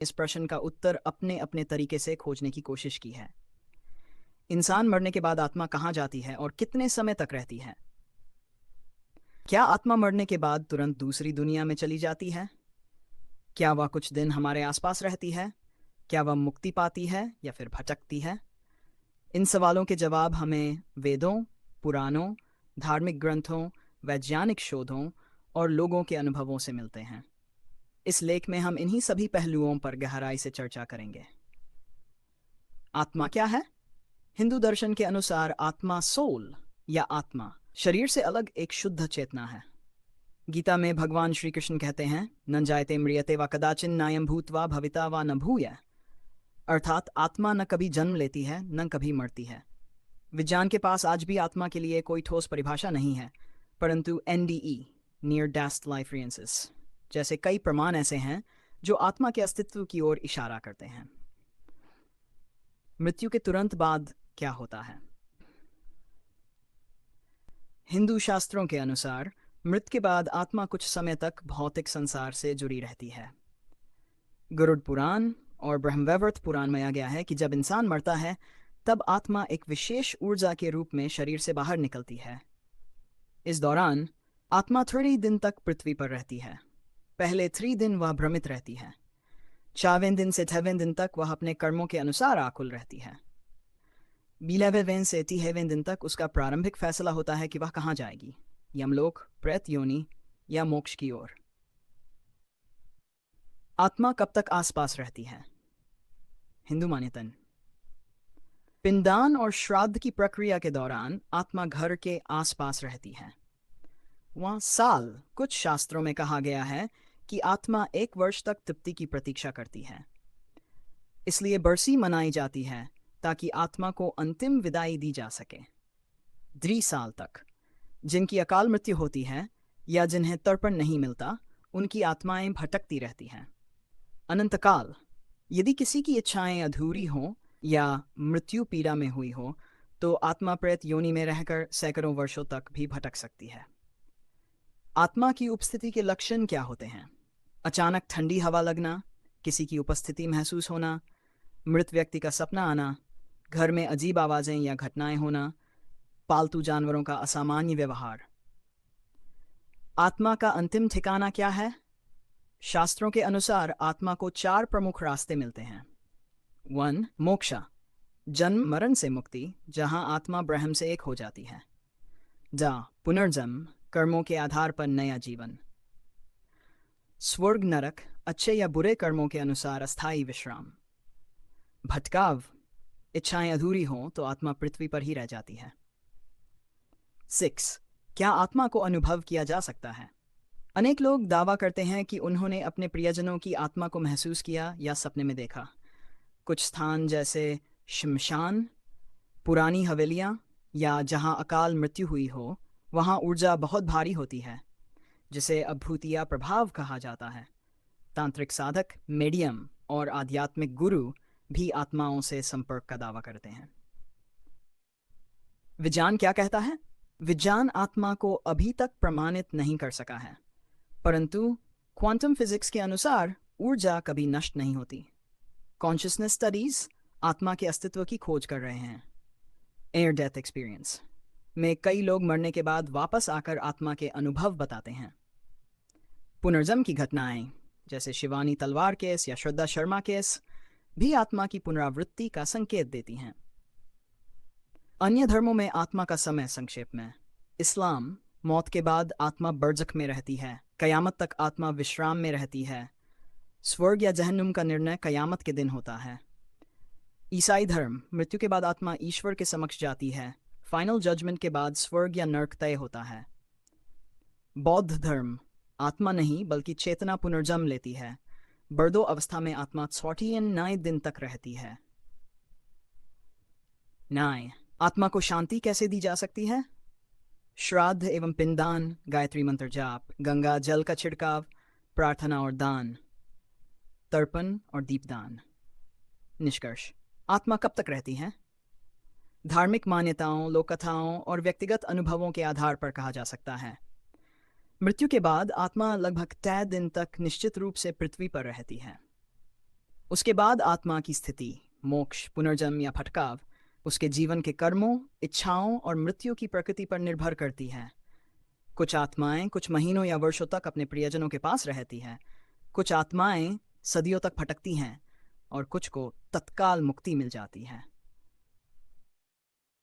इस प्रश्न का उत्तर अपने अपने तरीके से खोजने की कोशिश की है। इंसान मरने के बाद आत्मा कहाँ जाती है और कितने समय तक रहती है? क्या आत्मा मरने के बाद तुरंत दूसरी दुनिया में चली जाती है? क्या वह कुछ दिन हमारे आसपास रहती है? क्या वह मुक्ति पाती है या फिर भटकती है? इन सवालों के जवाब हमें वेदों, पुराणों, धार्मिक ग्रंथों, वैज्ञानिक शोधों और लोगों के अनुभवों से मिलते हैं। इस लेख में हम इन्हीं सभी पहलुओं पर गहराई से चर्चा करेंगे। आत्मा क्या है? हिंदू दर्शन के अनुसार आत्मा सोल या आत्मा शरीर से अलग एक शुद्ध चेतना है। गीता में भगवान श्री कृष्ण कहते हैं, न जायते म्रियते व कदाचिन नायम भूत्वा भविता व न भूय, अर्थात आत्मा न कभी जन्म लेती है न कभी मरती है। विज्ञान के पास आज भी आत्मा के लिए कोई ठोस परिभाषा नहीं है, परंतु एनडीई नियर डेथ लाइफ जैसे कई प्रमाण ऐसे हैं जो आत्मा के अस्तित्व की ओर इशारा करते हैं। मृत्यु के तुरंत बाद क्या होता है? हिंदू शास्त्रों के अनुसार मृत्यु के बाद आत्मा कुछ समय तक भौतिक संसार से जुड़ी रहती है। गरुड़ पुराण और ब्रह्मवैवर्त पुराण में आ गया है कि जब इंसान मरता है तब आत्मा एक विशेष ऊर्जा के रूप में शरीर से बाहर निकलती है। इस दौरान आत्मा 3 दिन तक पृथ्वी पर रहती है। पहले 3 दिन वह भ्रमित रहती है। 4वें दिन से 6वें दिन तक वह अपने कर्मों के अनुसार आकुल रहती है। 20वें से 30वें दिन तक उसका प्रारंभिक फैसला होता है कि वह कहाँ जाएगी, यमलोक, प्रेत योनि या मोक्ष की ओर। आत्मा कब तक आसपास रहती है? हिंदू मान्यता पिंडदान और श्राद्ध की प्रक्रिया के दौरान आत्मा घर के आसपास रहती है। वहाँ साल कुछ शास्त्रों में कहा गया है कि आत्मा 1 वर्ष तक तृप्ति की प्रतीक्षा करती है। इसलिए बरसी मनाई जाती है ताकि आत्मा को अंतिम विदाई दी जा सके। 3 साल तक जिनकी अकाल मृत्यु होती है या जिन्हें तर्पण नहीं मिलता, उनकी आत्माएं भटकती रहती हैं। अनंतकाल यदि किसी की इच्छाएं अधूरी हों या मृत्यु पीड़ा में हुई हो तो आत्मा प्रेत योनि में रहकर सैकड़ों वर्षों तक भी भटक सकती है। आत्मा की उपस्थिति के लक्षण क्या होते हैं? अचानक ठंडी हवा लगना, किसी की उपस्थिति महसूस होना, मृत व्यक्ति का सपना आना, घर में अजीब आवाजें या घटनाएं होना, पालतू जानवरों का असामान्य व्यवहार। आत्मा का अंतिम ठिकाना क्या है? शास्त्रों के अनुसार आत्मा को 4 प्रमुख रास्ते मिलते हैं। 1. मोक्षा, जन्म मरण से मुक्ति, जहां आत्मा ब्रह्म से एक हो जाती है। 2. पुनर्जन्म, कर्मों के आधार पर नया जीवन। स्वर्ग नरक, अच्छे या बुरे कर्मों के अनुसार अस्थायी विश्राम। भटकाव, इच्छाएं अधूरी हों तो आत्मा पृथ्वी पर ही रह जाती है। 6. क्या आत्मा को अनुभव किया जा सकता है? अनेक लोग दावा करते हैं कि उन्होंने अपने प्रियजनों की आत्मा को महसूस किया या सपने में देखा। कुछ स्थान जैसे शमशान, पुरानी हवेलियाँ या जहाँ अकाल मृत्यु हुई हो, वहाँ ऊर्जा बहुत भारी होती है, जिसे अभूतिया प्रभाव कहा जाता है। तांत्रिक साधक, मीडियम और आध्यात्मिक गुरु भी आत्माओं से संपर्क का दावा करते हैं। विज्ञान क्या कहता है? विज्ञान आत्मा को अभी तक प्रमाणित नहीं कर सका है, परंतु क्वांटम फिजिक्स के अनुसार ऊर्जा कभी नष्ट नहीं होती। कॉन्शियसनेस स्टडीज आत्मा के अस्तित्व की खोज कर रहे हैं। एयर डेथ एक्सपीरियंस में कई लोग मरने के बाद वापस आकर आत्मा के अनुभव बताते हैं। पुनर्जन्म की घटनाएं जैसे शिवानी तलवार केस या श्रद्धा शर्मा केस भी आत्मा की पुनरावृत्ति का संकेत देती हैं। अन्य धर्मों में आत्मा का समय संक्षेप में। इस्लाम, मौत के बाद आत्मा बरज़ख में रहती है, कयामत तक आत्मा विश्राम में रहती है। स्वर्ग या जहन्नुम का निर्णय कयामत के दिन होता है। ईसाई धर्म, मृत्यु के बाद आत्मा ईश्वर के समक्ष जाती है, फाइनल जजमेंट के बाद स्वर्ग या नर्क तय होता है। बौद्ध धर्म, आत्मा नहीं बल्कि चेतना पुनर्जन्म लेती है। बर्दो अवस्था में आत्मा 49 दिन तक रहती है। न्याय, आत्मा को शांति कैसे दी जा सकती है? श्राद्ध एवं पिंडदान, गायत्री मंत्र जाप, गंगा जल का छिड़काव, प्रार्थना और दान, तर्पण और दीपदान। निष्कर्ष, आत्मा कब तक रहती है? धार्मिक मान्यताओं, लोक कथाओं और व्यक्तिगत अनुभवों के आधार पर कहा जा सकता है। मृत्यु के बाद आत्मा लगभग 3 दिन तक निश्चित रूप से पृथ्वी पर रहती है। उसके बाद आत्मा की स्थिति, मोक्ष, पुनर्जन्म या भटकाव, उसके जीवन के कर्मों, इच्छाओं और मृत्यु की प्रकृति पर निर्भर करती है। कुछ आत्माएं कुछ महीनों या वर्षों तक अपने प्रियजनों के पास रहती हैं, कुछ आत्माएं सदियों तक भटकती हैं और कुछ को तत्काल मुक्ति मिल जाती है।